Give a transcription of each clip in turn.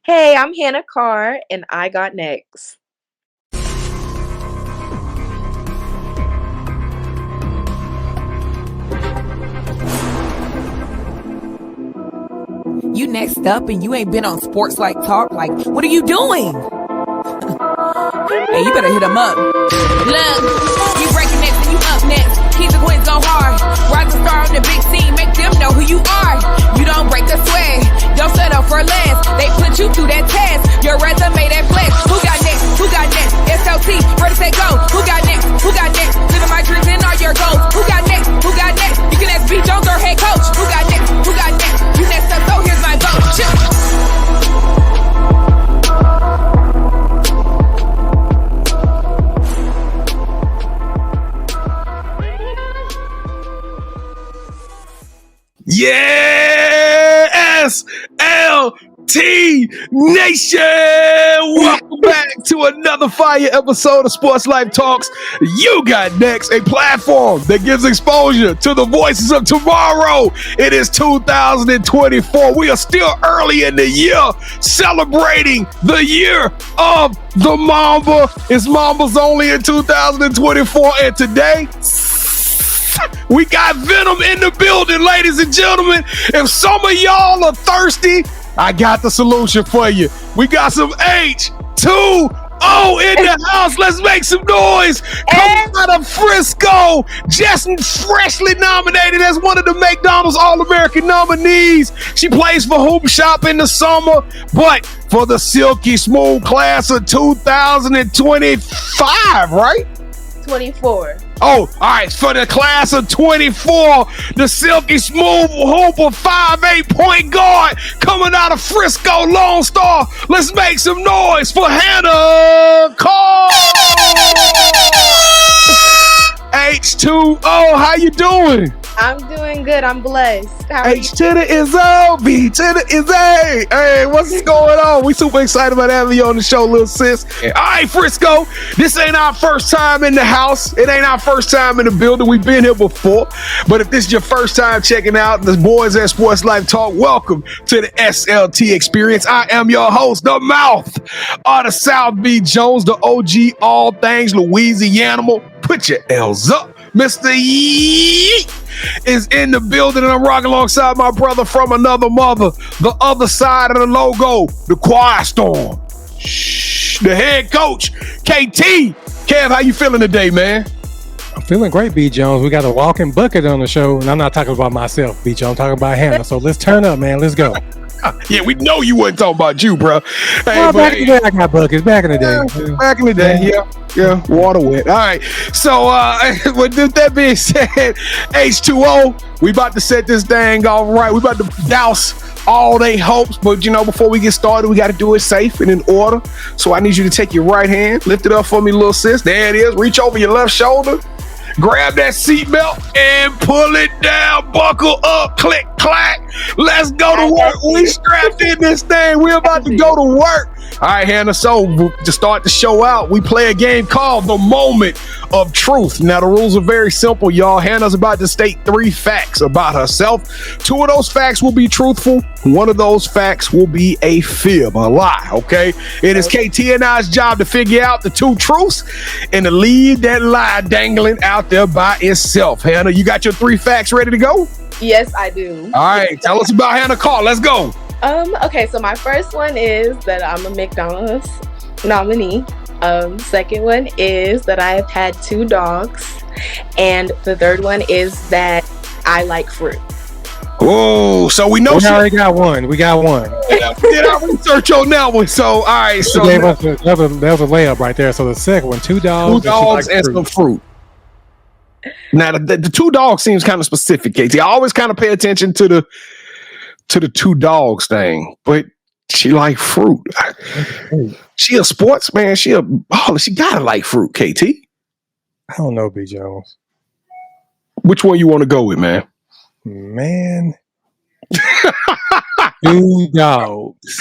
Hey, I'm Hannah Carr, and I got next. You next up and you ain't been on SportsLifeTalk. Like, what are you doing? Hey, you better hit him up. Look, you breaking next and you up next. Keep the wins go hard. Rise and star on the big scene. Make them know who you are. You don't break a sweat. Don't settle for less. They put you through that test. Your resume that flex. Who got next? Who got next? SLT, ready, set, go. Who got next? Who got next? Living my dreams and all your goals. Who got next? Who got next? You can ask B. Jones or head coach. Who got next? Who got next? You next up, so here's my vote. Chill. Yes, LT Nation. Welcome back to another fire episode of Sports Life Talks. You got next, a platform that gives exposure to the voices of tomorrow. It is 2024. We are still early in the year, celebrating the year of the Mamba. It's Mamba's only in 2024, and today we got Venom in the building, ladies and gentlemen. If some of y'all are thirsty, I got the solution for you. We got some H2O in the house. Let's make some noise. Coming out of Frisco, just freshly nominated as one of the McDonald's All-American nominees. She plays for Hoop Shop in the summer, but for the Silky Smooth class of 2025, right? 24. Oh, all right. For the class of 24, the Silky Smooth hooper 5'8" point guard coming out of Frisco, Lone Star. Let's make some noise for Hannah Carr. H2O, how you doing? I'm doing good. I'm blessed. How are H to the is O, B to the is A. Hey, what's going on? We super excited about having you on the show, little sis. All right, Frisco, this ain't our first time in the house. It ain't our first time in the building. We've been here before. But if this is your first time checking out the boys at Sports Life Talk, welcome to the SLT experience. I am your host, the mouth of the South B. Jones, the OG all things Louisiana. Put your L's up. Mr. Yeet is in the building, and I'm rocking alongside my brother from another mother, the other side of the logo, the Quiet Storm, the head coach, KT. Kev, how you feeling today, man? I'm feeling great, B. Jones. We got a walking bucket on the show, and I'm not talking about myself, B. Jones. I'm talking about Hannah. So let's turn up, man. Let's go. Yeah, we know you wasn't talking about you, bro. Hey, well, back in the day, I got buckets. Back in the day. Back in the day, yeah, water wet. All right, so with that being said, H2O, we about to set this thing all right. We about to douse all they hopes, but before we get started, we got to do it safe and in order. So I need you to take your right hand, lift it up for me, little sis. There it is. Reach over your left shoulder. Grab that seatbelt and pull it down. Buckle up. Click, clack. Let's go to work. We strapped in this thing. We're about to go to work. All right, Hannah. So to start the show out, we play a game called The Moment of Truth. Now, the rules are very simple, y'all. Hannah's about to state 3 facts about herself. 2 of those facts will be truthful. 1 of those facts will be a fib, a lie, okay? It is KT and I's job to figure out the 2 truths and to leave that lie dangling out there by itself. Hannah, you got your 3 facts ready to go? Yes, I do. All right, tell us about Hannah Carr. Let's go. Okay, so my first one is that I'm a McDonald's nominee. Second one is that I have had 2 dogs. And the third one is that I like fruit. Oh, so we know we already got one. We got one. Yeah, we did our research on that one. So, all right. So that was a layup right there. So the second one, 2 dogs. 2 dogs and some fruit. Now, the 2 dogs seems kind of specific, KT. I always kind of pay attention to the 2 dogs thing, but she like fruit. She a sportsman. She a baller. She gotta like fruit, KT. I don't know, B. Jones. Which one you want to go with, man? Man. 2 dogs.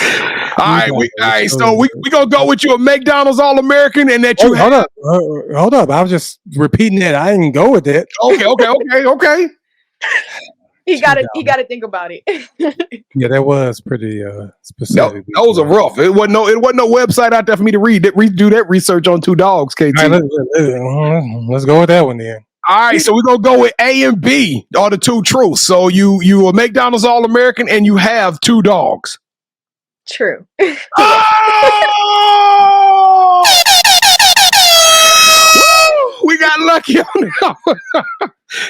All right. So we gonna go with you a McDonald's All-American, and that you hold up. I was just repeating that. I didn't go with it. Okay. He gotta think about it. Yeah, that was pretty No, specific. those are rough. It wasn't no website out there for me to read that. Do that research on two dogs, KT. All right, let's go with that one then. All right, so we're gonna go with A and B are the two truths. So you a McDonald's All-American and you have two dogs. True. Oh! Woo! We got lucky on that.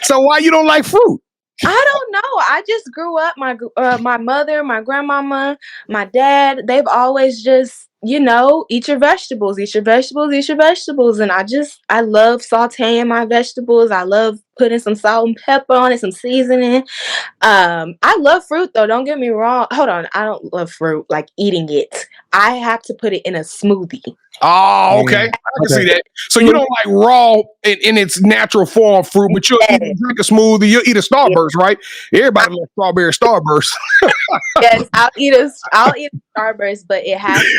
So why you don't like fruit? I don't know. I just grew up. My mother, my grandmama, my dad, they've always just, eat your vegetables, eat your vegetables, eat your vegetables. And I love sauteing my vegetables. I love putting some salt and pepper on it, some seasoning. I love fruit though. Don't get me wrong. Hold on. I don't love fruit, like eating it. I have to put it in a smoothie. Oh, okay. I can see that. So you don't like raw in its natural form fruit, but you'll drink a smoothie. You'll eat a Starburst, right? Everybody loves strawberry Starburst. Yes, I'll eat a Starburst, but it has to be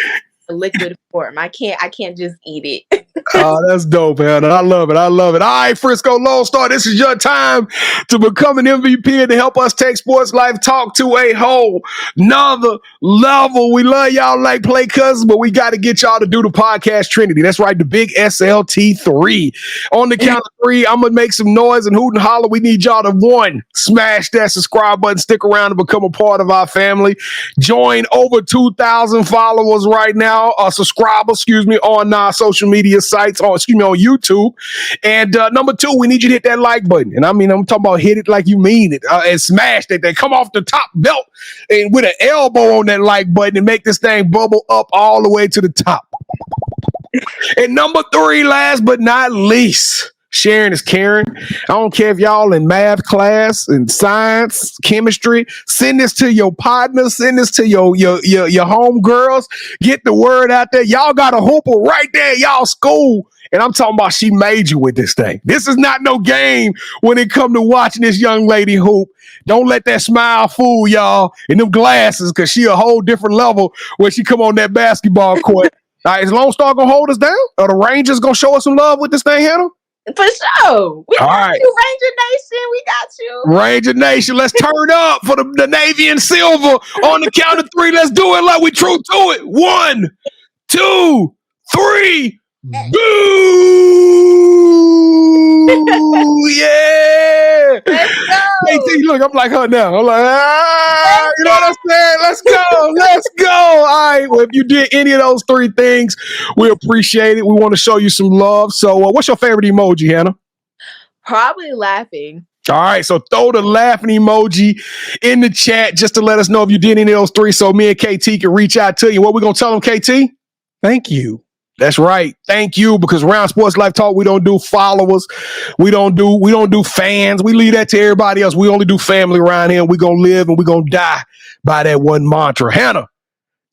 a liquid form. I can't just eat it. Oh, that's dope, man. I love it. All right, Frisco Lone Star, this is your time to become an MVP and to help us take Sports Life Talk to a whole nother level. We love y'all like play cousins, but we got to get y'all to do the podcast Trinity. That's right, the big SLT3. On the count of three, I'm going to make some noise and hoot and holler. We need y'all to, one, smash that subscribe button, stick around and become a part of our family. Join over 2,000 followers right now, subscribers, on our social media sites, on YouTube. And number two, we need you to hit that like button. And I mean, I'm talking about hit it like you mean it, and smash that. They come off the top belt and with an elbow on that like button and make this thing bubble up all the way to the top. And number three, last but not least, sharing is caring. I don't care if y'all in math class, in science, chemistry. Send this to your partners. Send this to your home girls. Get the word out there. Y'all got a hooper right there at y'all school. And I'm talking about she made you with this thing. This is not no game when it come to watching this young lady hoop. Don't let that smile fool y'all and them glasses, because she a whole different level when she come on that basketball court. All right, is Lone Star going to hold us down? Or the Rangers going to show us some love with this thing, Hannah? For sure. We All got right. you, Ranger Nation. We got you. Ranger Nation, let's turn up for the Navy and Silver. On the count of three, let's do it like we true to it. 1, 2, 3. Boo! Yeah! Let's go. KT, look, I'm like her now. I'm like, you know what I'm saying? Let's go. All right. Well, if you did any of those three things, we appreciate it. We want to show you some love. So what's your favorite emoji, Hannah? Probably laughing. All right, so throw the laughing emoji in the chat just to let us know if you did any of those three, so me and KT can reach out to you. What we gonna tell them, KT? Thank you. That's right. Thank you, because around Sports Life Talk, we don't do followers. We don't do fans. We leave that to everybody else. We only do family around here. We gonna live and we gonna die by that one mantra. Hannah,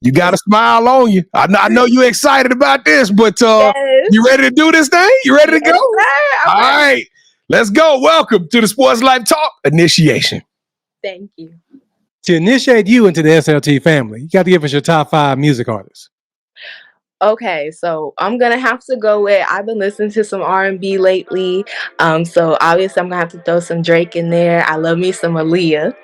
you got a smile on you. I know you're excited about this, but Yes. You ready to do this thing? You ready to go? Yes, All right. Let's go. Welcome to the Sports Life Talk initiation. Thank you. To initiate you into the SLT family, you got to give us your top 5 music artists. Okay, so I'm gonna have to go with, I've been listening to some R&B lately. So obviously I'm gonna have to throw some Drake in there. I love me some Aaliyah,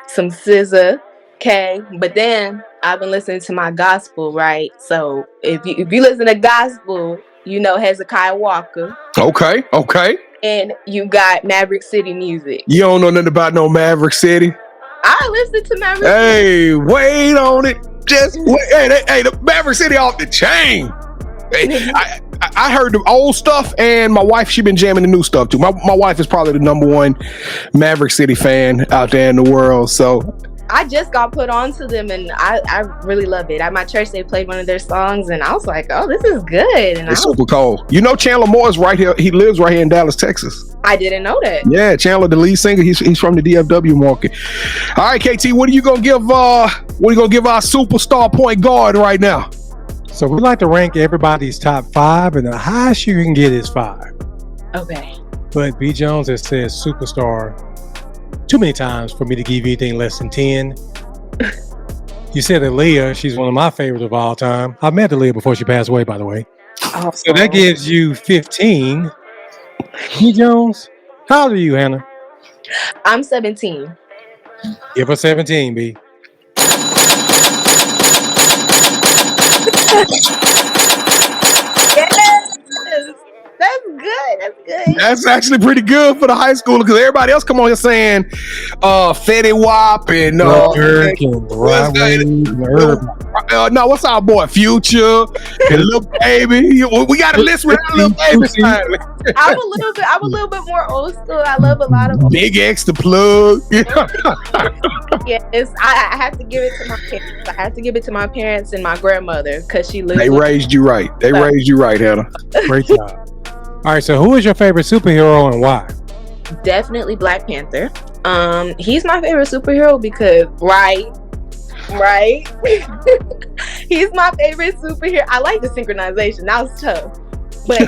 some SZA, okay. But then I've been listening to my gospel, right? So if you listen to gospel, you know Hezekiah Walker. Okay. And you got Maverick City Music. You don't know nothing about no Maverick City? I listen to Maverick City. Hey, wait on it. Just wait. Hey, the Maverick City off the chain. Hey, I heard the old stuff, and my wife, she been jamming the new stuff too. My wife is probably the number one Maverick City fan out there in the world. So I just got put onto them, and I really love it. At my church, they played one of their songs, and I was like, oh, this is good. And it's super cool. You know Chandler Moore is right here. He lives right here in Dallas, Texas. I didn't know that. Yeah, Chandler, the lead singer, he's from the DFW market. All right, KT, what are you gonna give our superstar point guard right now? So we like to rank everybody's top 5, and the highest you can get is 5. Okay. But B. Jones has said superstar too many times for me to give you anything less than 10. You said Aaliyah, she's one of my favorites of all time. I met Aaliyah before she passed away, by the way. Oh. So that gives you 15. B. Jones, how old are you, Hannah? I'm 17. Give her 17, B. Yes. That's good. That's good. That's actually pretty good for the high schooler because everybody else come on here saying Fetty Wap and no, what's our boy Future and Lil Baby? We got a list with Lil Baby. I'm a little bit more old school. I love a lot of Big X the Plug. Yes, I have to give it to my parents. I have to give it to my parents and my grandmother because she lived. They raised you right. They raised you right, Hannah. Great job. All right, so who is your favorite superhero and why? Definitely Black Panther. He's my favorite superhero because right. He's my favorite superhero. I like the synchronization. That was tough, but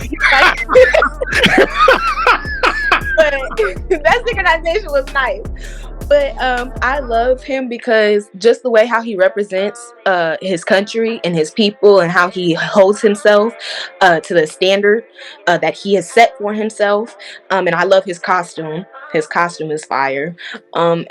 that synchronization was nice. But I love him because just the way how he represents his country and his people and how he holds himself to the standard that he has set for himself. And I love his costume. His costume is fire. And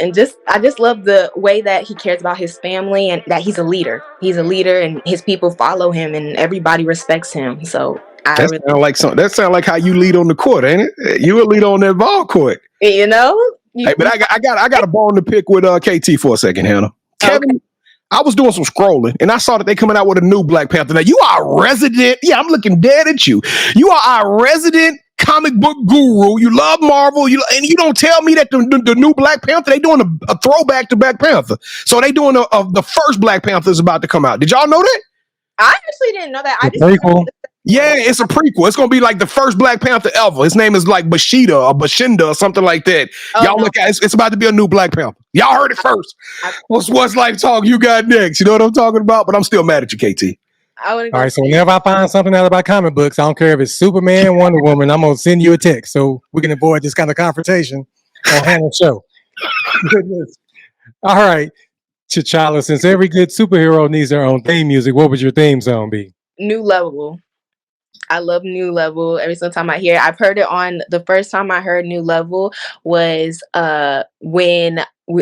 I just love the way that he cares about his family and that he's a leader. He's a leader and his people follow him and everybody respects him. So that sound like how you lead on the court, ain't it? You a lead on that ball court. You know? Hey, but I got a bone to pick with KT for a second, Hannah. Kevin, okay. I was doing some scrolling and I saw that they coming out with a new Black Panther. Now you are a resident. Yeah, I'm looking dead at you. You are our resident comic book guru. You love Marvel. And you don't tell me that the new Black Panther, they doing a throwback to Black Panther. So they doing the first Black Panther is about to come out. Did y'all know that? I actually didn't know that. Yeah, it's a prequel. It's gonna be like the first Black Panther ever. His name is like Bashinda or something like that. Y'all look at it's about to be a new Black Panther. Y'all heard it first. What's Life Talk? You got next. You know what I'm talking about? But I'm still mad at you, KT. All right, so whenever I find something out about comic books, I don't care if it's Superman, Wonder Woman, I'm gonna send you a text so we can avoid this kind of confrontation on Hannah's show. Goodness. All right, T'Challa, since every good superhero needs their own theme music, what would your theme song be? New Level. I love New Level. Every single time I hear it, I've heard it on the first time I heard New Level was when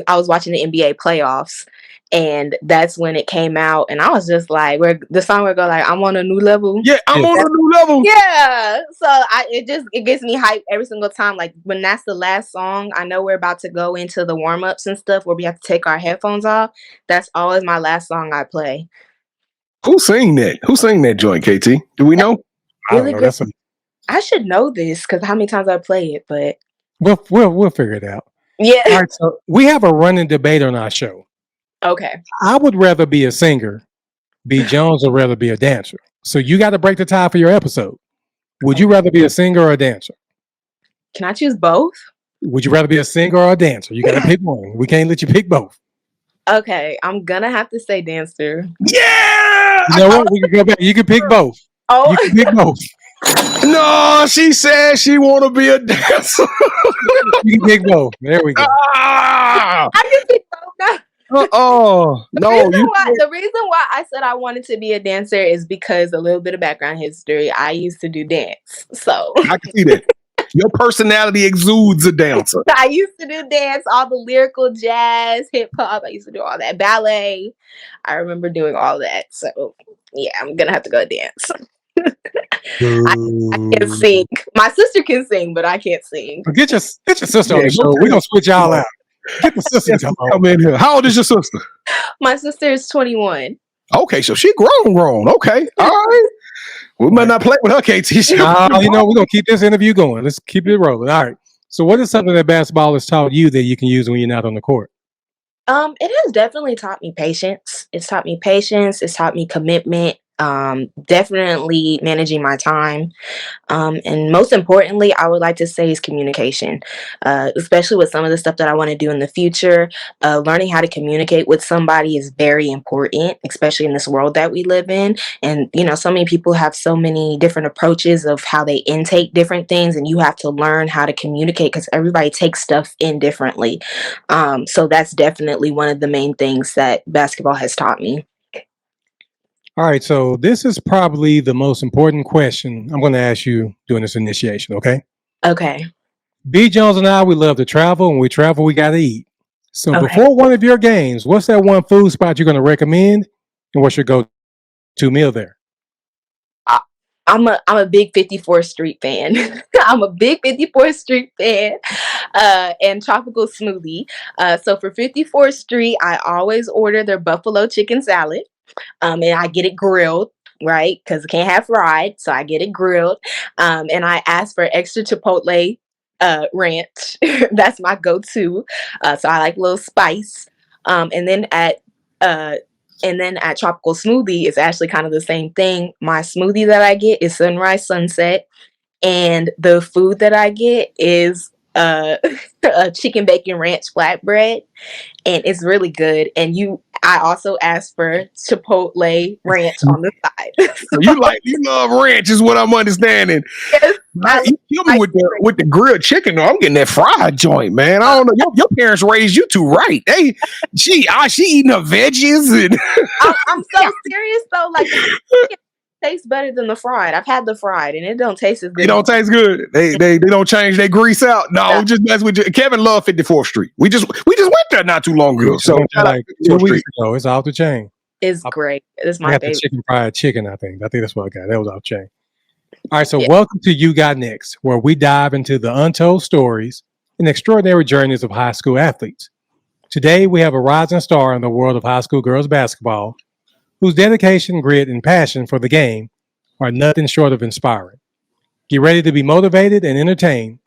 I was watching the NBA playoffs, and that's when it came out, and I was just like, the song would go like, "I'm on a new level." Yeah, I'm on a new level. Yeah, so it gets me hyped every single time. Like when that's the last song, I know we're about to go into the warm ups and stuff where we have to take our headphones off. That's always my last song I play. Who sang that? Who sang that joint, KT? Do we know? Really good. I should know this because how many times I play it, but we'll figure it out. Yeah. All right, so we have a running debate on our show. Okay. I would rather be a singer. B. Jones would rather be a dancer. So you got to break the tie for your episode. Would you rather be a singer or a dancer? Can I choose both? Would you rather be a singer or a dancer? You got to pick one. We can't let you pick both. Okay, I'm gonna have to say dancer. Yeah. You know what? We can go back. You can pick both. Oh, you can pick both. No, she said she want to be a dancer. You can pick both. There we go. I can pick both now. The reason why I said I wanted to be a dancer is because a little bit of background history. I used to do dance, so I can see that. Your personality exudes a dancer. I used to do dance, all the lyrical jazz, hip hop. I used to do all that ballet. I remember doing all that. So yeah, I'm gonna have to go dance. I can't sing. My sister can sing, but I can't sing. Get your sister on the show. We're gonna switch y'all out. Get the sister to come in here. How old is your sister? My sister is 21. Okay, so she grown. Okay, all right. We might not play with her, KT. We're gonna keep this interview going. Let's keep it rolling. All right. So, what is something that basketball has taught you that you can use when you're not on the court? It has definitely taught me patience. It's taught me patience. It's taught me commitment. Definitely managing my time. And most importantly, I would like to say is communication, especially with some of the stuff that I want to do in the future. Learning how to communicate with somebody is very important, especially in this world that we live in. And, so many people have so many different approaches of how they intake different things, and you have to learn how to communicate because everybody takes stuff in differently. So that's definitely one of the main things that basketball has taught me. All right, so this is probably the most important question I'm going to ask you during this initiation, okay? Okay. B. Jones and I, we love to travel. When we travel, we got to eat. So Okay. before one of your games, what's that one food spot you're going to recommend? And what's your go-to meal there? I'm a big 54th Street fan. I'm a big 54th Street fan, and tropical smoothie. So for 54th Street, I always order their buffalo chicken salad, and I get it grilled, right? Because it can't have fried, so I get it grilled, and I ask for extra chipotle ranch. That's my go-to. So I like a little spice, and then at Tropical Smoothie, it's actually kind of the same thing. My smoothie that I get is sunrise sunset, and the food that I get is a chicken bacon ranch flatbread, and it's really good. And I also asked for chipotle ranch on the side. So, You love ranch is what I'm understanding. yes, You kill me with the grilled chicken though. I'm getting that fried joint, man. I don't know. Your parents raised you two right. She eating her veggies and I'm so serious though. Like, the chicken tastes better than the fried. I've had the fried, and it don't taste as good. it don't taste good. They don't change their grease out. No, just mess with you. Kevin loved 54th Street. We just went there not too long ago. So like 2 weeks ago, it's off the chain. It's great. It's my I got favorite. the chicken fried chicken. I think that's what I got. That was off chain. All right, so welcome to You Got Next, where we dive into the untold stories and extraordinary journeys of high school athletes. Today, we have a rising star in the world of high school girls basketball, whose dedication, grit, and passion for the game are nothing short of inspiring. Get ready to be motivated and entertained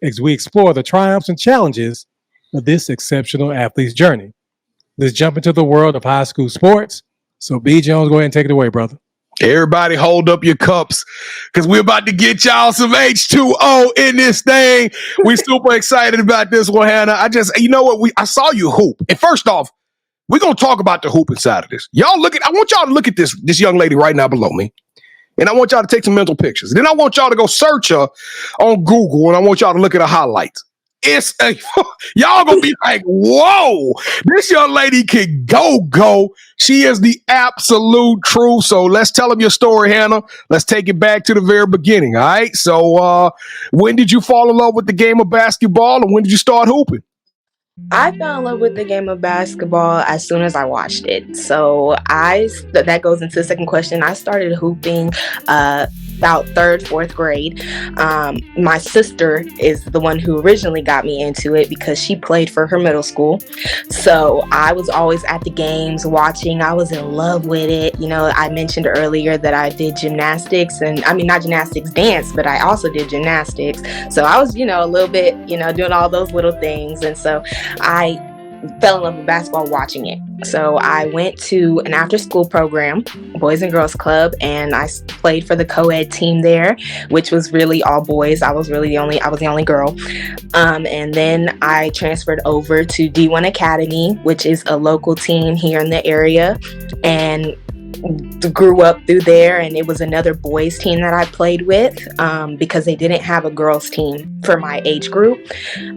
as we explore the triumphs and challenges of this exceptional athlete's journey. Let's jump into the world of high school sports. So, B. Jones, go ahead and take it away, brother. Everybody hold up your cups because we're about to get y'all some H2O in this thing. We're super excited about this one, Hannah. I saw you hoop. And first off, we're going to talk about the hoop inside of this. I want y'all to look at this young lady right now below me. And I want y'all to take some mental pictures. Then I want y'all to go search her on Google, and I want y'all to look at her highlights. Y'all gonna be like, whoa, this young lady can go. She is the absolute truth. So let's tell them your story, Hannah. Let's take it back to the very beginning. All right. So when did you fall in love with the game of basketball, and when did you start hooping? I fell in love with the game of basketball as soon as I watched it. So that goes into the second question. I started hooping about 3rd, 4th grade. My sister is the one who originally got me into it because she played for her middle school. So I was always at the games watching. I was in love with it. You know, I mentioned earlier that I did gymnastics, and I mean, not gymnastics, dance, but I also did gymnastics. So I was, a little bit, doing all those little things. And so I fell in love with basketball watching it. So I went to an after-school program, Boys and Girls Club, and I played for the co-ed team there, which was really all boys. I was the only girl. And then I transferred over to D1 Academy, which is a local team here in the area, and grew up through there. And it was another boys team that I played with because they didn't have a girls team for my age group.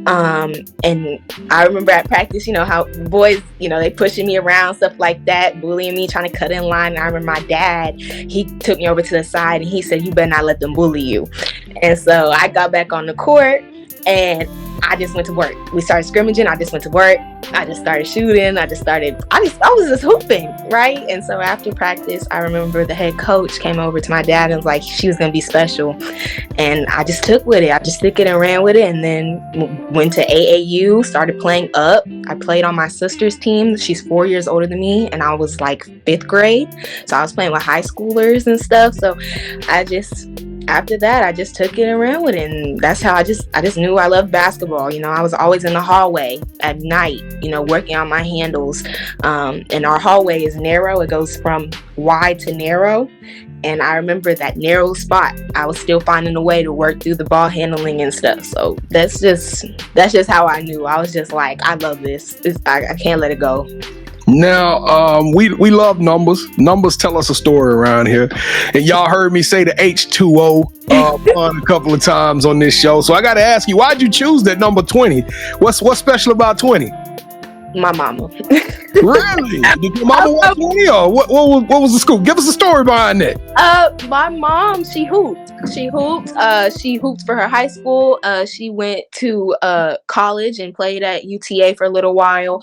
And I remember at practice, how boys, they pushing me around, stuff like that, bullying me, trying to cut in line. And I remember my dad, he took me over to the side and he said, "You better not let them bully you." And so I got back on the court and I just went to work. We started scrimmaging. I just went to work. I just started shooting. I was just hooping, right? And so after practice, I remember the head coach came over to my dad and was like, she was going to be special. And I just took with it. I just took it and ran with it, and then went to AAU, started playing up. I played on my sister's team. She's 4 years older than me, and I was like 5th grade. So I was playing with high schoolers and stuff. So after that, I just took it and ran with it, and that's how I just knew I loved basketball. I was always in the hallway at night, working on my handles. And our hallway is narrow; it goes from wide to narrow. And I remember that narrow spot, I was still finding a way to work through the ball handling and stuff. So that's just how I knew. I was just like, I love this. I can't let it go. Now, we love numbers. Numbers tell us a story around here. And y'all heard me say the H2O a couple of times on this show. So I got to ask you, why'd you choose that number 20? What's special about 20? My mama. Really? Did your mama watch any, or what was the school? Give us a story behind that. My mom, she hooped. She hooped for her high school. She went to college and played at UTA for a little while.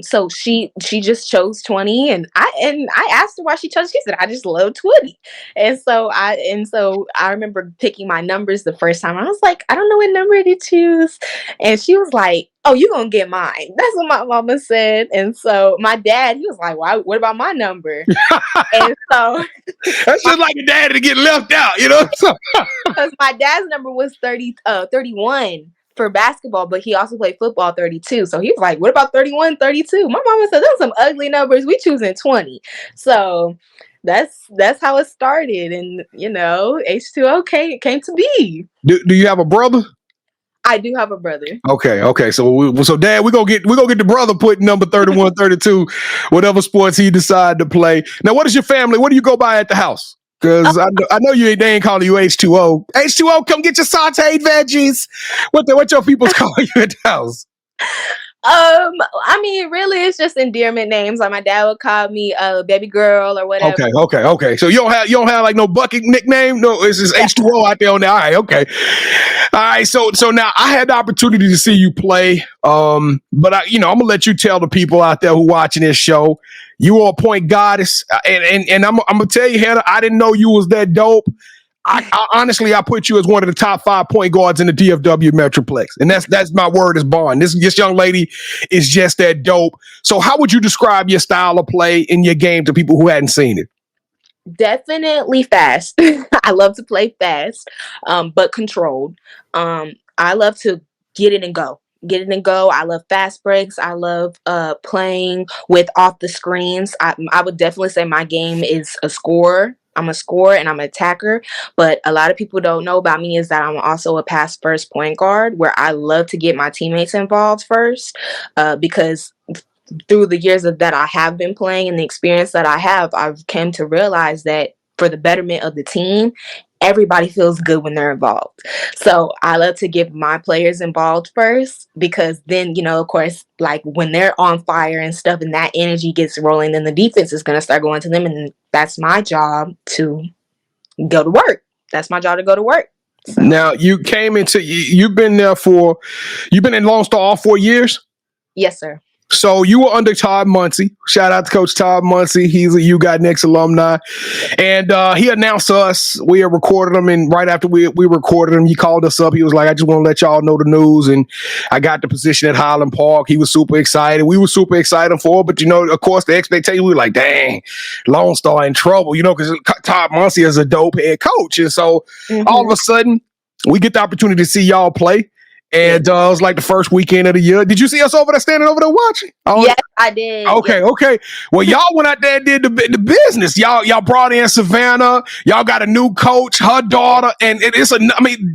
So she just chose 20, and I asked her why she chose. She said, I just love 20. And so I remember picking my numbers the first time. I was like, I don't know what number to choose. And she was like, oh, you gonna get mine. That's what my mama said. And so my dad, he was like, well, what about my number? And so that's just like a daddy to get left out, you know? Because my dad's number was 31 for basketball, but he also played football 32. So he was like, what about 31, 32? My mama said, those are some ugly numbers. We choosing 20. So that's how it started. And, H2O came to be. Do you have a brother? I do have a brother. Okay. So Dad, we're gonna get the brother put number 31, 32, whatever sports he decide to play. Now, what is your family? What do you go by at the house? Because I know they ain't calling you H2O. H2O, come get your sauteed veggies. What your people's call you at the house? I mean, really, it's just endearment names. Like my dad would call me baby girl or whatever. Okay. So you don't have like no bucket nickname? No, it's just H2O out there on there. All right, okay. All right. So now I had the opportunity to see you play. But I'm gonna let you tell the people out there who watching this show. You are a point goddess, and I'm gonna tell you, Hannah, I didn't know you was that dope. I honestly, I put you as one of the top 5 point guards in the DFW Metroplex. And that's my word is bond. This young lady is just that dope. So how would you describe your style of play in your game to people who hadn't seen it? Definitely fast. I love to play fast, but controlled. I love to get it and go. I love fast breaks. I love playing with off the screens. I would definitely say my game is a scorer. I'm a scorer and I'm an attacker, but a lot of people don't know about me is that I'm also a pass first point guard where I love to get my teammates involved first, because through the years that I have been playing and the experience that I have, I've come to realize that for the betterment of the team, everybody feels good when they're involved. So I love to get my players involved first, because then, of course, like when they're on fire and stuff and that energy gets rolling, then the defense is going to start going to them. And that's my job to go to work. So. Now you've been in Lone Star all 4 years? Yes, sir. So you were under Todd Muncie. Shout out to Coach Todd Muncie. He's a YouGotNext alumni. And he announced to us, we had recorded him, and right after we recorded him, he called us up. He was like, I just want to let y'all know the news. And I got the position at Highland Park. He was super excited. We were super excited for it. But, of course, the expectation, we were like, dang, Lone Star in trouble, because Todd Muncie is a dope head coach. And so all of a sudden, we get the opportunity to see y'all play. And it was like the first weekend of the year. Did you see us standing over there watching? Yes, I did. Okay. Well, y'all went out there and did the business. Y'all brought in Savannah. Y'all got a new coach, her daughter, and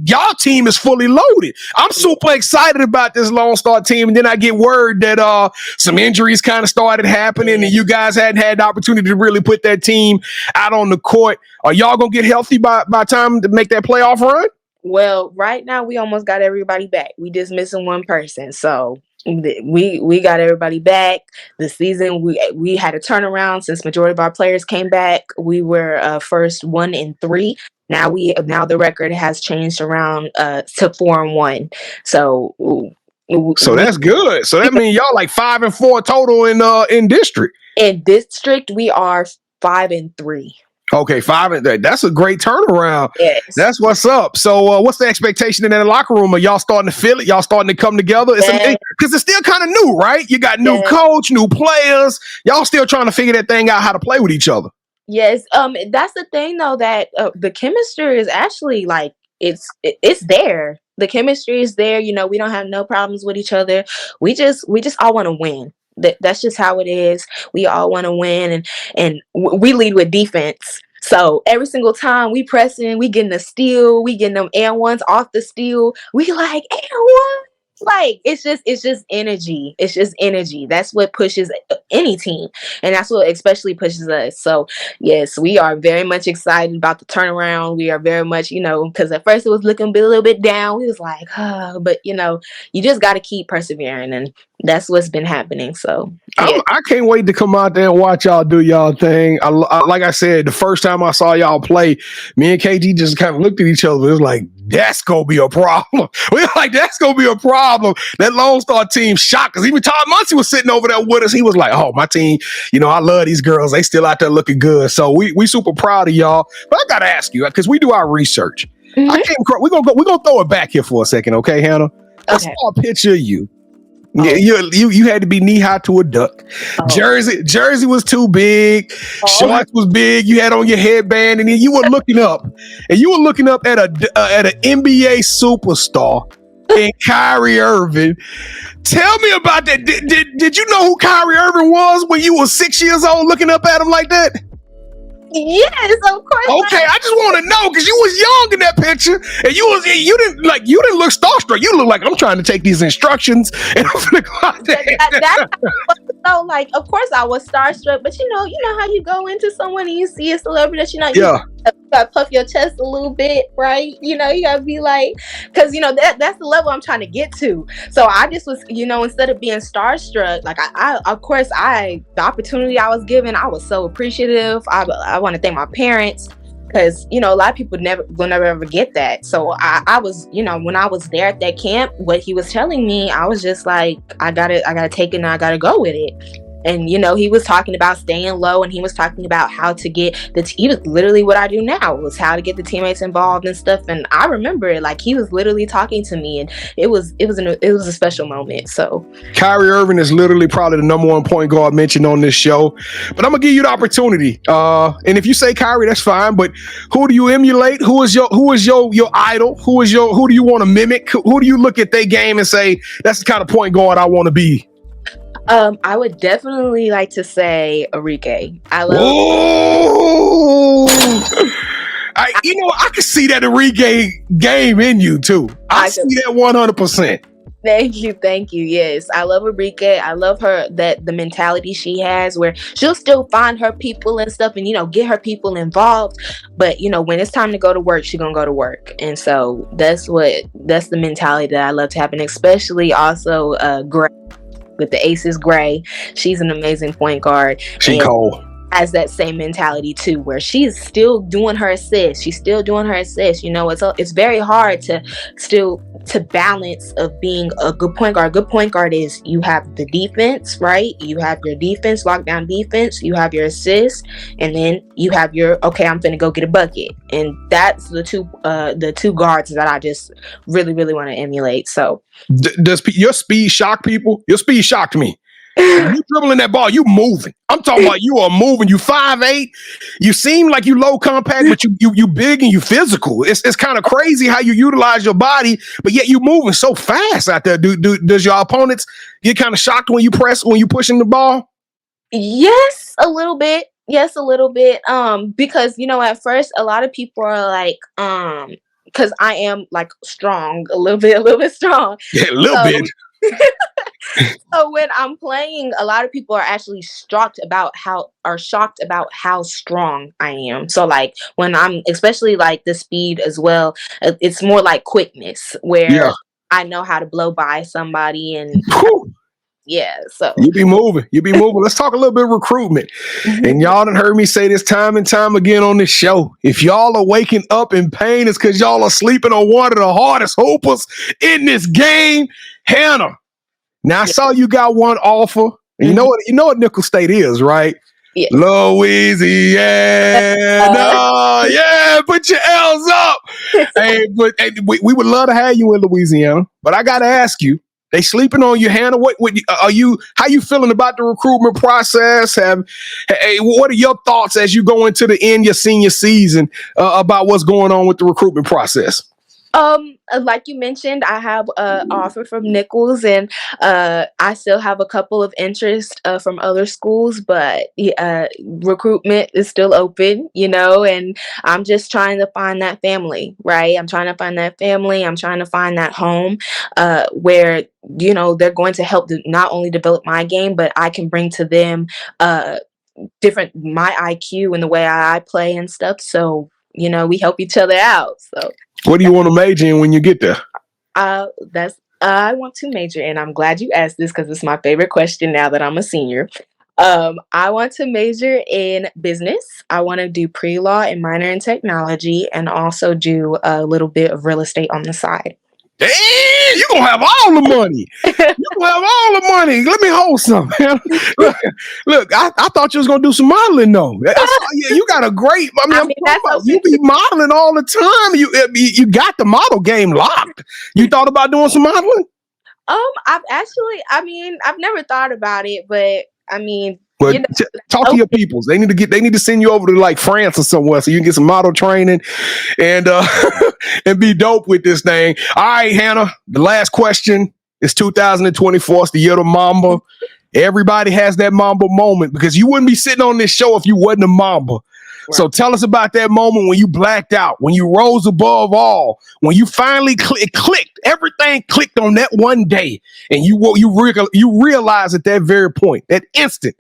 y'all team is fully loaded. I'm super excited about this Lone Star team. And then I get word that some injuries kind of started happening, and you guys hadn't had the opportunity to really put that team out on the court. Are y'all gonna get healthy by time to make that playoff run? Well, right now we almost got everybody back. We just missing one person. So we got everybody back. The season we had a turnaround since majority of our players came back. We were first 1-3. Now the record has changed around to 4-1. So that's good. So that means y'all like 5-4 total in district. In district, we are 5-3. Okay, 5-3. That's a great turnaround. Yes. That's what's up. So what's the expectation in that locker room? Are y'all starting to feel it? Y'all starting to come together? Because it's still kind of new, right? You got new coach, new players. Y'all still trying to figure that thing out, how to play with each other. Yes. That's the thing, though, that the chemistry is actually like, it's there. The chemistry is there. We don't have no problems with each other. We just all want to win. That's just how it is. We all want to win, and we lead with defense. So every single time we pressing, we getting a steal, we getting them and ones off the steal. We like and one. like it's just energy. It's just energy. That's what pushes any team, and that's what especially pushes us. So yes, we are very much excited about the turnaround. We are very much, because at first it was looking a little bit down. We was like, but you just got to keep persevering, and that's what's been happening. So yeah. I can't wait to come out there and watch y'all do y'all thing. Like I said, the first time I saw y'all play, me and KG just kind of looked at each other. It was like, that's gonna be a problem. We were like, that's gonna be a problem. That Lone Star team shocked us. Even Todd Muncie was sitting over there with us. He was like, oh, my team, I love these girls. They still out there looking good. So we super proud of y'all. But I gotta ask you, because we do our research. We're gonna throw it back here for a second, okay, Hannah? I saw a picture of you. Oh. Yeah, you had to be knee high to a duck. Oh. Jersey was too big. Oh. Shorts was big. You had on your headband, and then you were looking up, at an NBA superstar in Kyrie Irving. Tell me about that. Did you know who Kyrie Irving was when you were 6 years old, looking up at him like that? Yes, of course. Okay, I just want to know, because you was young in that picture, and you didn't look starstruck. You look like, I'm trying to take these instructions and I'm gonna go out there. So, of course I was starstruck, but you know how you go into someone and you see a celebrity that you gotta puff your chest a little bit, right? You gotta be like, because that's the level I'm trying to get to. So I just was, instead of being starstruck, the opportunity I was given, I was so appreciative. I want to thank my parents, because a lot of people will never ever get that. So I was, when I was there at that camp, what he was telling me, I was just like, I gotta take it and I gotta go with it. And he was talking about staying low, and he was talking about how to get he was literally what I do now, was how to get the teammates involved and stuff. And I remember it, like he was literally talking to me, and it was a special moment. So Kyrie Irving is literally probably the number one point guard mentioned on this show. But I'm gonna give you the opportunity. And if you say Kyrie, that's fine. But who do you emulate? Who is your idol? Who do you want to mimic? Who do you look at their game and say, that's the kind of point guard I want to be? I would definitely like to say Enrique. I love. I can see that Enrique game in you too. I see that 100%. Thank you. Yes, I love Enrique. I love the mentality she has, where she'll still find her people and stuff, and get her people involved. But when it's time to go to work, she's gonna go to work. And so that's the mentality that I love to happen. Especially also Gray. With the Aces, Gray, she's an amazing point guard. She's cold. Has that same mentality too, where she's still doing her assists. It's very hard to balance of being a good point guard. Good point guard is, you have the defense, right? You have your defense, lockdown defense. You have your assists, and then you have your, okay, I'm finna go get a bucket. And that's the two guards that I just really, really want to emulate. So, does your speed shock people? Your speed shocked me. You dribbling that ball, you moving. I'm talking about you are moving. You 5'8". You seem like you low compact, but you big and you physical. It's kind of crazy how you utilize your body, but yet you moving so fast out there. Does your opponents get kind of shocked when you pushing the ball? Yes, a little bit. Because at first a lot of people are like, because I am like strong, a little bit strong. Yeah, a little bit. So when I'm playing, a lot of people are actually shocked about how strong I am. So like when I'm, especially like the speed as well, it's more like quickness, where I know how to blow by somebody, and so you be moving. Let's talk a little bit of recruitment. And y'all done heard me say this time and time again on this show. If y'all are waking up in pain, it's because y'all are sleeping on one of the hardest hoopers in this game, Hannah. Now I saw you got one offer. You know what Nickel State is, right? Yeah. Louisiana. Put your L's up. Hey, we would love to have you in Louisiana, but I gotta ask you, they sleeping on you, Hannah. How you feeling about the recruitment process? What are your thoughts as you go into the end of your senior season about what's going on with the recruitment process? Like you mentioned, I have an offer from Nichols, and I still have a couple of interest from other schools, but recruitment is still open, and I'm just trying to find that family, right? I'm trying to find that family. I'm trying to find that home where, they're going to help not only develop my game, but I can bring to them my IQ and the way I play and stuff. So, we help each other out. So what do you want to major in when you get there? I want to major in. I'm glad you asked this because it's my favorite question now that I'm a senior. I want to major in business. I want to do pre-law and minor in technology, and also do a little bit of real estate on the side. Damn, you gonna have all the money. You gonna have all the money. Let me hold some, man. Look, I thought you was gonna do some modeling though. You got a great. You be modeling all the time. You got the model game locked. You thought about doing some modeling? I've never thought about it, but Well, talk to your peoples. They need to send you over to like France or somewhere so you can get some model training and and be dope with this thing. All right, Hannah, the last question is 2024. It's the year of Mamba. Everybody has that Mamba moment because you wouldn't be sitting on this show if you wasn't a Mamba. Right. So tell us about that moment when you blacked out, when you rose above all, when you finally clicked. Everything clicked on that one day, and you realized at that very point, that instant,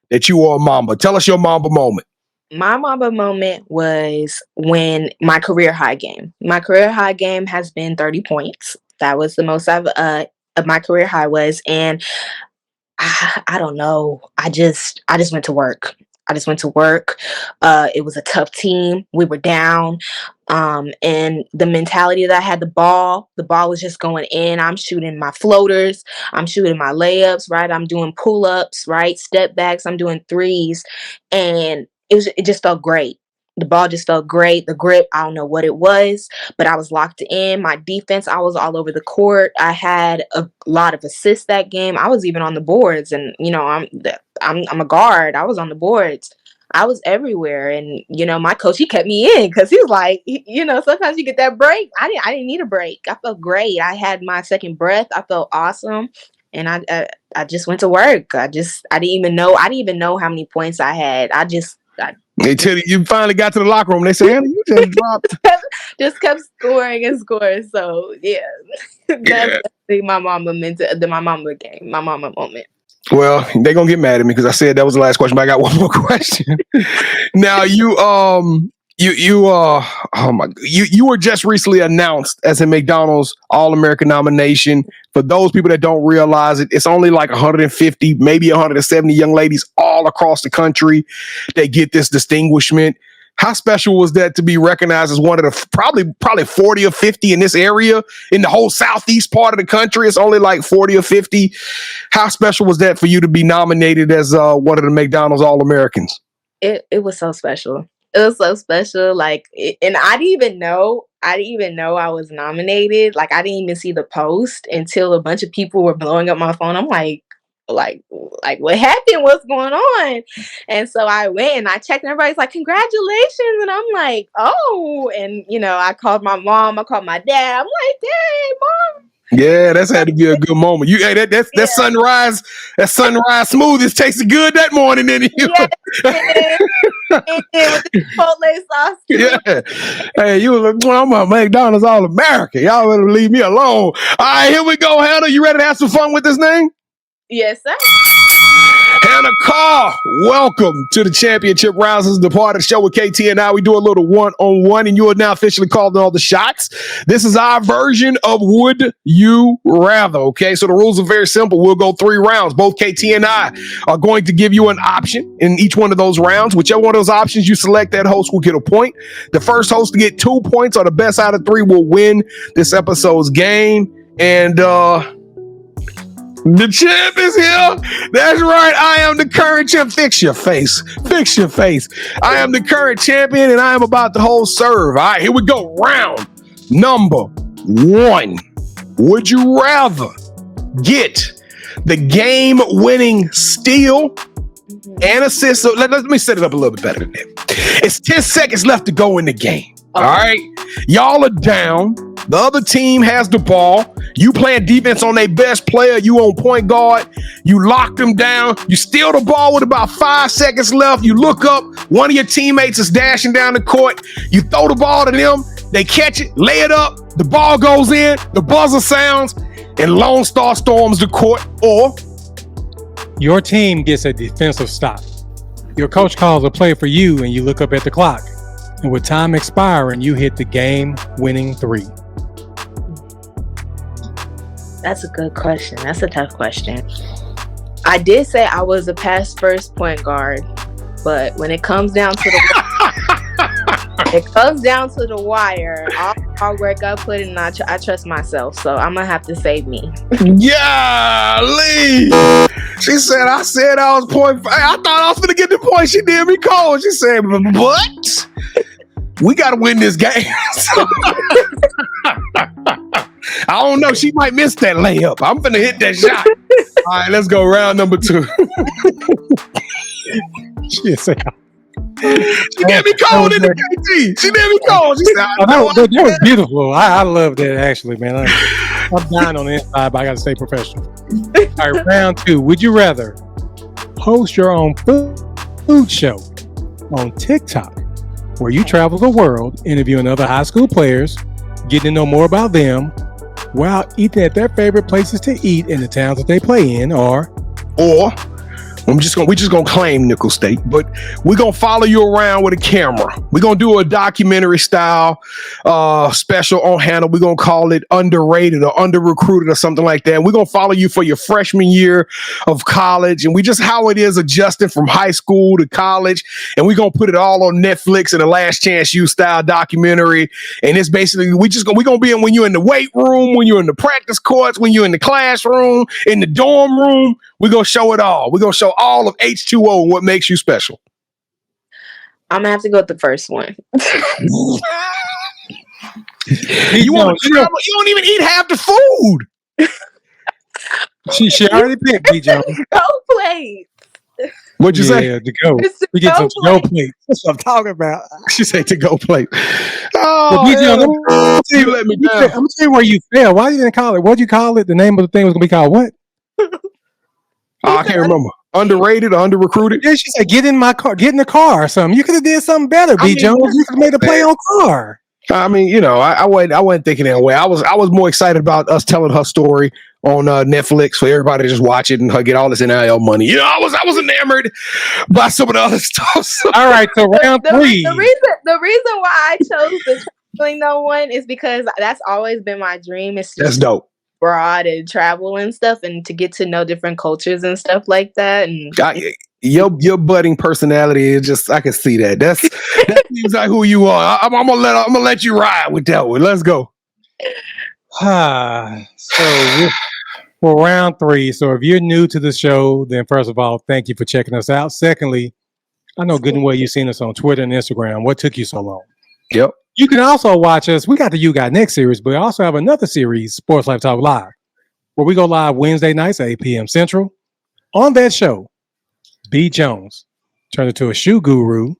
that you are a Mamba. Tell us your Mamba moment. My Mamba moment was when my career high game. My career high game has been 30 points. That was the most my career high was, and I don't know. I just went to work. It was a tough team. We were down. And the mentality that I had, the ball was just going in. I'm shooting my floaters. I'm shooting my layups, right? I'm doing pull-ups, right? Step backs. I'm doing threes. And it just felt great. The ball just felt great. The grip, I don't know what it was, but I was locked in. My defense, I was all over the court. I had a lot of assists that game. I was even on the boards, and I'm a guard. I was on the boards. I was everywhere, and my coach, he kept me in because he was like, sometimes you get that break. I didn't need a break. I felt great. I had my second breath. I felt awesome, and I just went to work. I didn't even know how many points I had. They tell you finally got to the locker room. They say, Hannah, you just dropped. Just kept scoring and scoring. So yeah, that's definitely my Mamba game, my Mamba moment. Well, they're gonna get mad at me because I said that was the last question, but I got one more question. Now you were just recently announced as a McDonald's All-American nomination. For those people that don't realize it, it's only like 150, maybe 170 young ladies all across the country that get this distinguishment. How special was that to be recognized as one of the probably 40 or 50 in this area, in the whole southeast part of the country? It's only like 40 or 50. How special was that for you to be nominated as one of the McDonald's All-Americans? It was so special. It was so special. And I didn't even know I was nominated. Like, I didn't even see the post until a bunch of people were blowing up my phone. I'm like what happened? What's going on? And so I went and I checked, and everybody's like, congratulations. And I'm like, oh. And I called my mom, I called my dad. I'm like, Dad, Mom. Yeah, that's had to be a good moment. That sunrise smoothies tasted good that morning, didn't you? Yes, with the Chipotle sauce too. Yeah. Hey, you was like, I'm a McDonald's All-American. Y'all better leave me alone. All right, here we go, Hannah. You ready to have some fun with this thing? Yes, sir. Hannah Carr, welcome to the championship rounds. This is the part of the show with KT and I. We do a little one-on-one, and you are now officially called all the shots. This is our version of Would You Rather, okay? So the rules are very simple. We'll go 3 rounds. Both KT and I are going to give you an option in each one of those rounds. Whichever one of those options you select, that host will get a point. The first host to get 2 points or the best out of 3 will win this episode's game. And, the champ is here. That's right. I am the current champ. Fix your face. I am the current champion, and I am about to hold serve. All right, here we go. Round number 1. Would you rather get the game-winning steal and assist? So let me set it up a little bit better than that. It's 10 seconds left to go in the game. All right. Y'all are down. The other team has the ball. You playing defense on their best player. You on point guard. You lock them down. You steal the ball with about 5 seconds left. You look up. One of your teammates is dashing down the court. You throw the ball to them. They catch it, lay it up. The ball goes in. The buzzer sounds. And Lone Star storms the court. Or your team gets a defensive stop. Your coach calls a play for you and you look up at the clock. And with time expiring, you hit the game-winning 3. That's a good question. That's a tough question. I did say I was a pass first point guard, but when it comes down to the wire, all the hard work I put in, I trust myself. So I'm gonna have to save me. Yeah, Lee. She said, I was point. I thought I was gonna get the point. She did me cold. She said, what? We gotta win this game. I don't know. She might miss that layup. I'm finna hit that shot. All right, let's go round number 2. She did me cold in the KT. She did me cold. She said, that was beautiful. I love that, actually, man. I'm dying on the inside, but I got to stay professional. All right, round 2. Would you rather host your own food show on TikTok, where you travel the world interviewing other high school players, getting to know more about them, while eating at their favorite places to eat in the towns that they play in, or we just gonna claim Nickel State, but we're gonna follow you around with a camera. We're gonna do a documentary style special on Hannah. We're gonna call it Underrated or Under Recruited or something like that. We're gonna follow you for your freshman year of college, and we just how it is adjusting from high school to college, and we're gonna put it all on Netflix in a Last Chance U style documentary. And it's basically we're gonna be in when you're in the weight room, when you're in the practice courts, when you're in the classroom, in the dorm room. We're gonna show it all. We're gonna show all of H2O and what makes you special. I'm gonna have to go with the first one. You want to travel? You don't even eat half the food. She already picked B. Jones. Go plate. What'd you say? Yeah, to go. We get some to-go plate. That's what I'm talking about. She said to go plate. Oh, B. Jones, you let me down. I'm gonna tell you where you failed. Why you didn't call it? What'd you call it? The name of the thing was gonna be called what? I can't remember. Underrated or under recruited? Yeah, she said, get in my car, get in the car or something. You could have did something better, B. Jones. You could have made a play on car. I mean, you know, I wasn't thinking that way. I was more excited about us telling her story on Netflix for everybody to just watch it and her get all this NIL money. You know, I was enamored by some of the other stuff. So. All right, so round 3. The reason why I chose the traveling no one is because that's always been my dream. That's dope. Abroad and travel and stuff, and to get to know different cultures and stuff like that. And your budding personality is just, I can see that. That seems like who you are. I'm gonna let you ride with that one. Let's go. So for round 3. So if you're new to the show, then first of all, thank you for checking us out. Secondly, I know good and well you've seen us on Twitter and Instagram. What took you so long? Yep. can also watch us. We got the 𝐦𝐤𝐿 series, but we also have another series, Sports Life Talk Live, where we go live Wednesday nights at 8 p.m. Central. On that show, B. Jones turned into a shoe guru,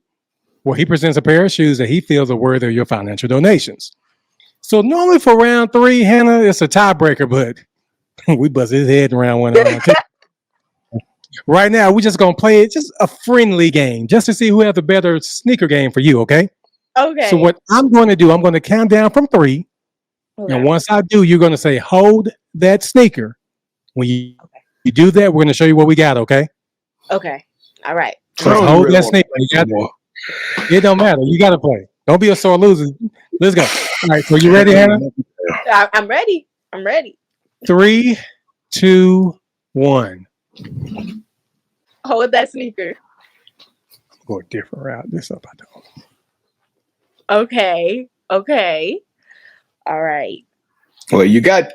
where he presents a pair of shoes that he feels are worthy of your financial donations. So normally for round 3, Hannah, it's a tiebreaker, but we busted his head in round 1 and round 2. Right now, we're just going to play it, just a friendly game, just to see who has the better sneaker game for you, okay? Okay. So what I'm going to do, I'm going to count down from 3. Okay. And once I do, you're going to say, hold that sneaker. When you do that, we're going to show you what we got, okay? Okay. All right. So hold that sneaker. It don't matter. You got to play. Don't be a sore loser. Let's go. All right. So you ready, Hannah? I'm ready. I'm ready. 3, 2, 1. Hold that sneaker. Go a different route. This up, I don't. Okay. Okay. All right. Well, you got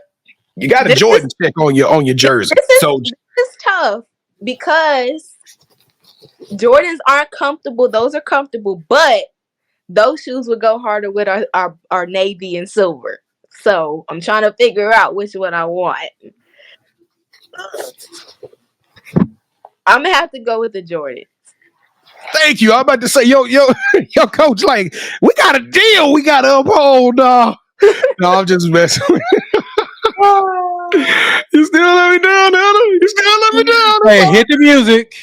a Jordan check on your jersey. This is tough because Jordans aren't comfortable. Those are comfortable, but those shoes would go harder with our navy and silver. So I'm trying to figure out which one I want. I'm gonna have to go with the Jordans. Thank you. I'm about to say, yo, coach, like, we got a deal. We got to uphold. No, I'm just messing with you. You still let me down, Hannah. You still let me down. Hey, hit the music.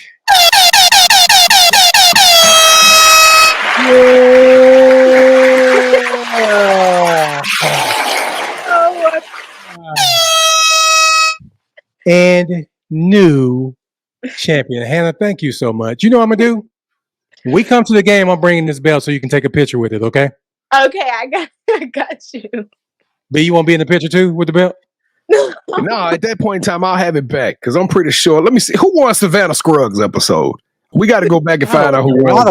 And new champion. Hannah, thank you so much. You know what I'm going to do? When we come to the game, I'm bringing this belt so you can take a picture with it, okay? Okay, I got you. B, you want to be in the picture too with the belt? No, at that point in time, I'll have it back because I'm pretty sure. Let me see. Who won Savannah Scruggs episode? We got to go back and find out who won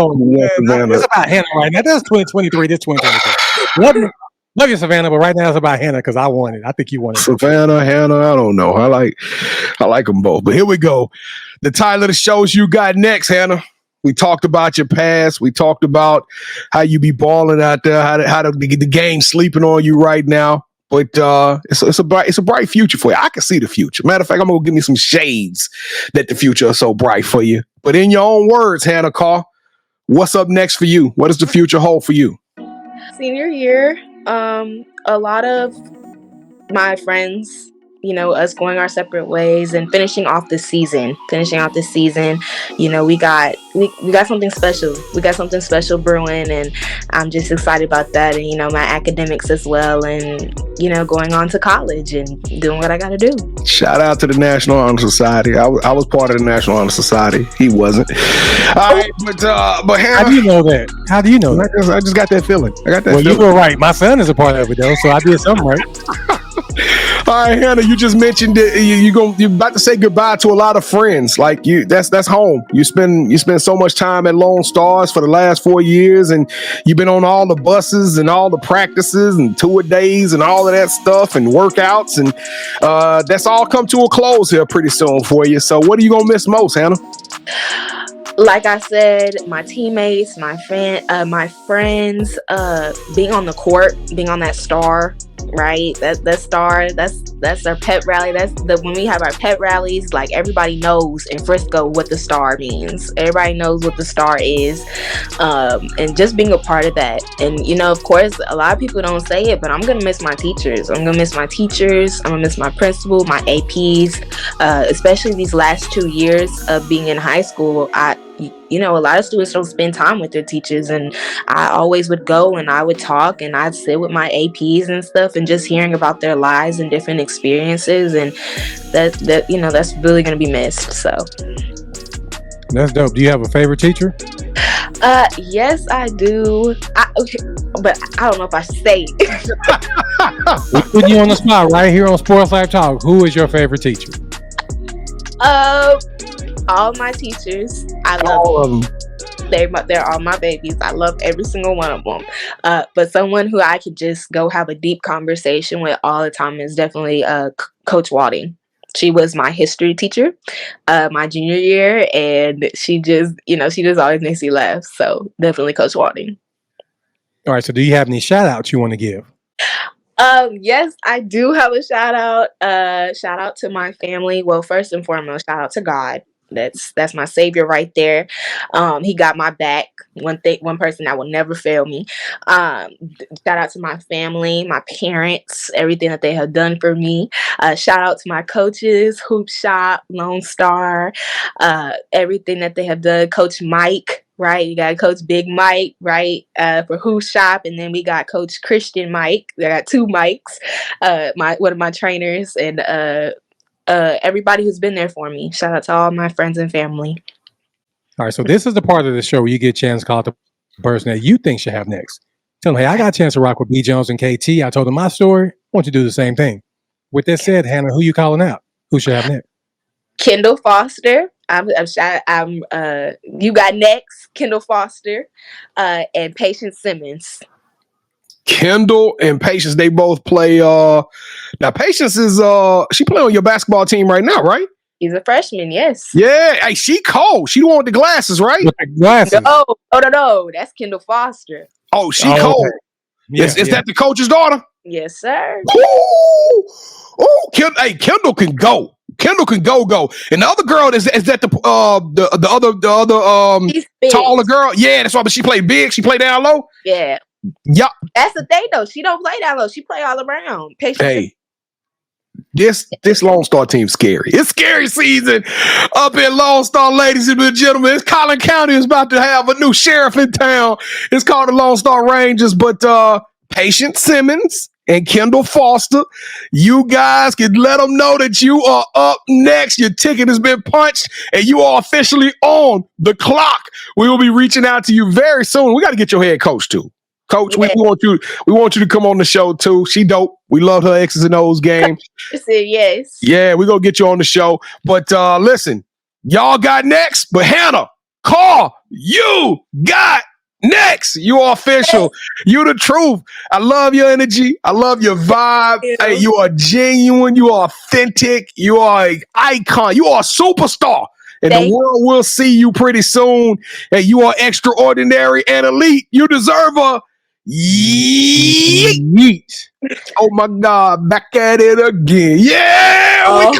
Savannah. It's about Hannah right now. That's 2023. This 2023. Love you, Savannah, but right now it's about Hannah because I won it. I think you won it. Savannah, Hannah, I don't know. I like them both. But here we go. The title of the show is You Got Next, Hannah. We talked about your past. We talked about how you be balling out there, how the game sleeping on you right now. But it's a bright future for you. I can see the future. Matter of fact, I'm gonna give me some shades that the future is so bright for you. But in your own words, Hannah Carr, what's up next for you? What does the future hold for you? Senior year, a lot of my friends, us going our separate ways and finishing off the season, we got something special. We got something special brewing, and I'm just excited about that. And, my academics as well, and, going on to college and doing what I got to do. Shout out to the National Honor Society. I was part of the National Honor Society. He wasn't. All right, but Hannah, how do you know that? How do you know that? I just got that feeling. Well, you were right. My son is a part of it, though, so I did something right. All right, Hannah, you just mentioned that you're about to say goodbye to a lot of friends. Like that's home. You spend so much time at Lone Stars for the last 4 years, and you've been on all the buses and all the practices and tour days and all of that stuff and workouts, and that's all come to a close here pretty soon for you. So what are you gonna miss most, Hannah? Like I said, my teammates, my friends, being on the court, being on that star, right? That star, that's our pep rally. When we have our pep rallies, like everybody knows in Frisco what the star means. Everybody knows what the star is, and just being a part of that. And of course, a lot of people don't say it, but I'm gonna miss my teachers. I'm gonna miss my principal, my APs, especially these last 2 years of being in high school. A lot of students don't spend time with their teachers, and I always would go and I would talk and I'd sit with my APs and stuff, and just hearing about their lives and different experiences, and that's really going to be missed. So that's dope. Do you have a favorite teacher? Yes, I do. But I don't know if I should say it. We put you on the spot right here on Sports Life Talk. Who is your favorite teacher? All my teachers, I love all of them. They're all my babies. I love every single one of them. But someone who I could just go have a deep conversation with all the time is definitely Coach Walding. She was my history teacher my junior year, and she just always makes me laugh. So definitely Coach Walding. All right. So do you have any shout outs you want to give? Yes, I do have a shout out. Shout out to my family. Well, first and foremost, shout out to God. That's my savior right there. He got my back. One person that will never fail me. Shout out to my family, my parents, everything that they have done for me. Shout out to my coaches, Hoop Shop, Lone Star, everything that they have done. Coach Mike, right? You got Coach Big Mike, right? For Hoop Shop, and then we got Coach Christian Mike. I got two Mikes. One of my trainers, and everybody who's been there for me. Shout out to all my friends and family. All right, so this is the part of the show where you get a chance to call the person that you think should have next. Tell them, hey, I got a chance to rock with B. Jones and KT. I told them my story. I want you to do the same thing. With that said, Hannah, who you calling out? Who should have next? Kendall Foster. You got next. Kendall Foster, and Patience Simmons. Kendall and Patience, they both play. Now Patience is she playing on your basketball team right now, right? She's a freshman, yes. Yeah, hey, she cold. She the one with the glasses, right? With the glasses. No, that's Kendall Foster. Oh, she cold. Okay. Yeah, is that the coach's daughter? Yes, sir. Ooh, Kendall can go. Kendall can go. And the other girl is that the other taller girl. Yeah, that's why. But she played big. She played down low. Yeah. Yep. That's the thing though. She don't play down low. She play all around. Hey. This Lone Star team's scary. It's scary season up in Lone Star, ladies and gentlemen. It's Collin County is about to have a new sheriff in town. It's called the Lone Star Rangers, but Patience Simmons and Kendall Foster, you guys can let them know that you are up next. Your ticket has been punched and you are officially on the clock. We will be reaching out to you very soon. We got to get your head coach too. Coach, yeah. we want you to come on the show too. She dope. We love her X's and O's game. Yes. Yeah, we're gonna get you on the show. But listen, y'all got next, but Hannah Carr, you got next. You are official. You the truth. I love your energy. I love your vibe. Hey, you are genuine. You are authentic. You are an icon. You are a superstar. And the world will see you pretty soon. And you are extraordinary and elite. You deserve a yeet. Oh my God, back at it again. Yeah,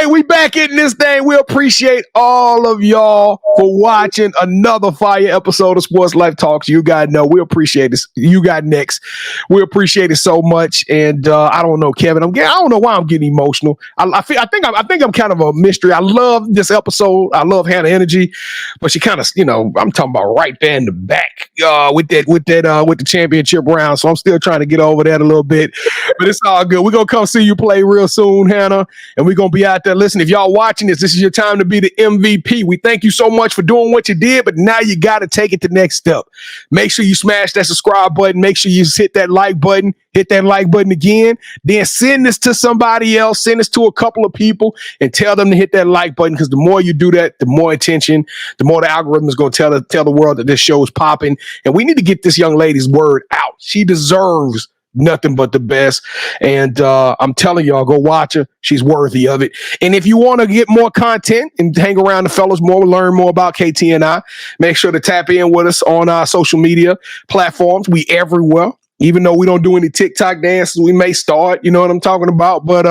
we back in this thing. We appreciate all of y'all for watching another fire episode of Sports Life Talks. You guys know we appreciate this. You got next. We appreciate it so much. And I don't know, Kevin. I don't know why I'm getting emotional. I think I'm kind of a mystery. I love this episode. I love Hannah energy, but she kind of, I'm talking about right there in the back with the championship round. So I'm still trying to get over that a little bit, but it's all good. We're gonna come see you play real soon, Hannah, and we're gonna be out there. Listen, if y'all watching this is your time to be the MVP. We thank you so much for doing what you did, but now you got to take it to the next step. Make sure you smash that subscribe button. Make sure you hit that like button. Hit that like button again. Then send this to somebody else. Send this to a couple of people and tell them to hit that like button, because the more you do that, the more attention, the more the algorithm is going to tell the world that this show is popping. And we need to get this young lady's word out. She deserves nothing but the best. And I'm telling y'all, go watch her. She's worthy of it. And if you want to get more content and hang around the fellas more, learn more about KT and I, make sure to tap in with us on our social media platforms. We everywhere. Even though we don't do any TikTok dances, we may start, you know what I'm talking about. But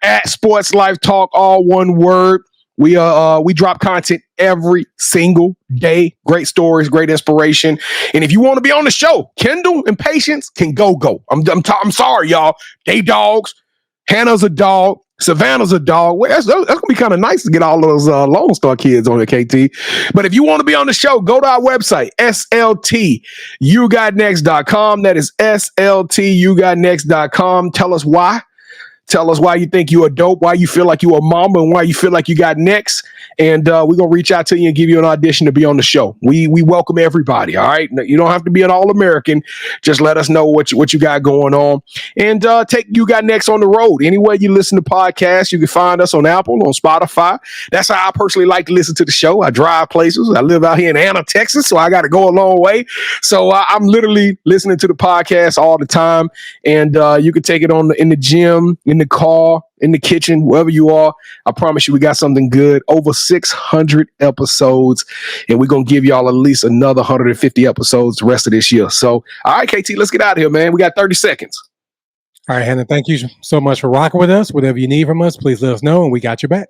at Sports Life Talk, all one word. We drop content every single day. Great stories, great inspiration. And if you want to be on the show, Kendall and Patience can go. I'm sorry, y'all. They dogs. Hannah's a dog. Savannah's a dog. Well, that's gonna be kind of nice to get all those Lone Star kids on the KT. But if you want to be on the show, go to our website, yougotnext.com. That is yougotnext.com. Tell us why. Tell us why you think you are dope, why you feel like you are mama, and why you feel like you got next. And we're going to reach out to you and give you an audition to be on the show. We welcome everybody, all right? You don't have to be an All-American. Just let us know what you got going on. And take You Got Next on the road. Anywhere you listen to podcasts, you can find us on Apple, on Spotify. That's how I personally like to listen to the show. I drive places. I live out here in Anna, Texas, so I got to go a long way. So I'm literally listening to the podcast all the time. And you can take it in the gym, in the car, in the kitchen, wherever you are. I promise you we got something good. Over 600 episodes, and we're going to give y'all at least another 150 episodes the rest of this year. So, all right, KT, let's get out of here, man. We got 30 seconds. All right, Hannah, thank you so much for rocking with us. Whatever you need from us, please let us know, and we got your back.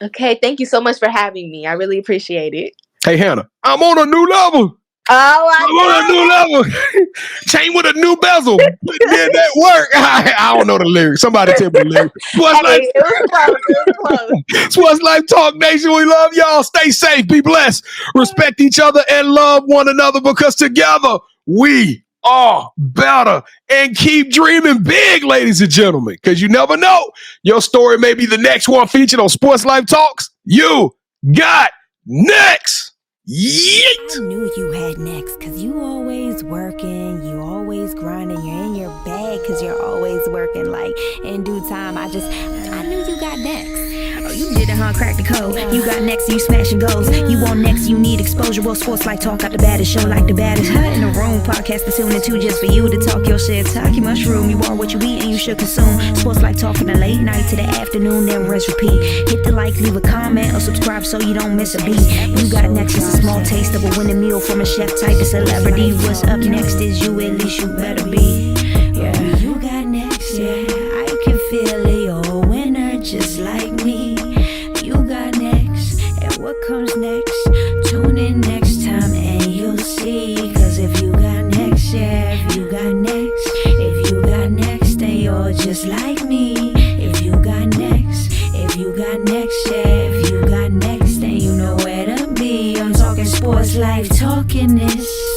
Okay, thank you so much for having me. I really appreciate it. Hey, Hannah, I'm on a new level. Oh, I'm on a new level. Chain with a new bezel. Yeah, that work. I don't know the lyrics. Somebody tell me the lyrics. Sports Life Talk Nation. We love y'all. Stay safe. Be blessed. Respect each other and love one another, because together we are better. And keep dreaming big, ladies and gentlemen, because you never know. Your story may be the next one featured on Sports Life Talks. You got next. Yeet. I knew you had next, because you always working, you always grinding, you're in your bag because you're always working. Like, in due time, I knew you got next. Oh, you did it, huh? Crack the code. You got next, you smashing goals. You want next, you need exposure. Well, Sports Life Talk got the baddest show, like the baddest in the room. Podcast to tune into just for you to talk your shit. Talk your mushroom. You are what you eat and you should consume. Sports Life Talk from the late night to the afternoon, then rest repeat. Hit the like, leave a comment, or subscribe so you don't miss a beat. You got next is a small taste of a winning meal from a chef type of celebrity. What's up next is you, at least you better be. Yeah, you got next, yeah. I can feel it, you're a winner just like me. me. Cause if you got next, yeah, if you got next, if you got next, then you're just like me. If you got next, if you got next, yeah, if you got next, then you know where to be. I'm talking sports life, talking this.